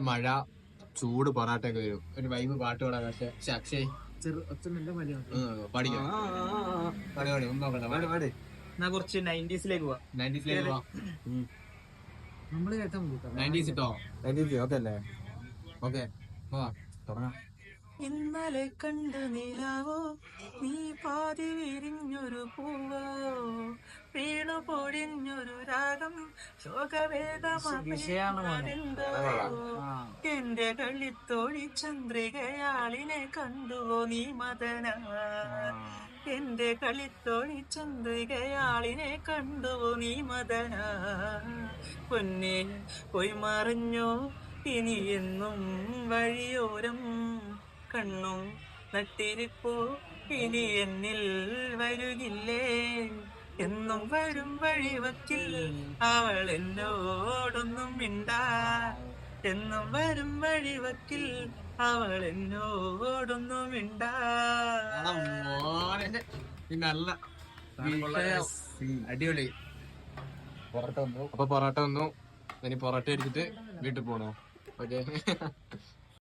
മഴ, ചൂട് പൊറാട്ടൊക്കെ വരും. ഒരു വൈബ് പാട്ട് പാടാം. പക്ഷെ അക്ഷയ് പഠിക്കാം. ഒന്നും നോക്കണ്ട. കുറച്ച് 90s-ലേക്ക് പോവാം. 90s-ലേക്ക് പോവാം. 90s ഇട്ടോ? 90s ഓക്കെ അല്ലേ? ഓക്കെ തുടങ്ങാം. ഇന്നലെ കണ്ട് നിലാവോ നീ പാതി വിരിഞ്ഞൊരു പൂവോ വീണു പൊഴിഞ്ഞൊരു രാഗം ശോകവേദമാണെന്തോ എന്റെ കളിത്തോഴി ചന്ദ്രികയാളിനെ കണ്ടുവോ നീ മദന എന്റെ കളിത്തോഴി ചന്ദ്രികയാളിനെ കണ്ടുവോ നീ മദന പൊന്നെ പോയി മറിഞ്ഞോ ഇനി എന്നും വഴിയോരം കണ്ണും നട്ടിരിപ്പോ ഇനി എന്നിൽ വരുകില്ലേ എന്നും വരും വഴിവക്കിൽ അവൾ എന്നോടൊന്നും മിണ്ടാ എന്നും വരും വഴിവക്കിൽ അവൾ എന്നോടൊന്നും മിണ്ടാ. നല്ല അടിപൊളി. അപ്പൊ പൊറോട്ട വന്നു. ഇനി പൊറോട്ട അടിച്ചിട്ട് വീട്ടിൽ പോണോ? ഓക്കെ.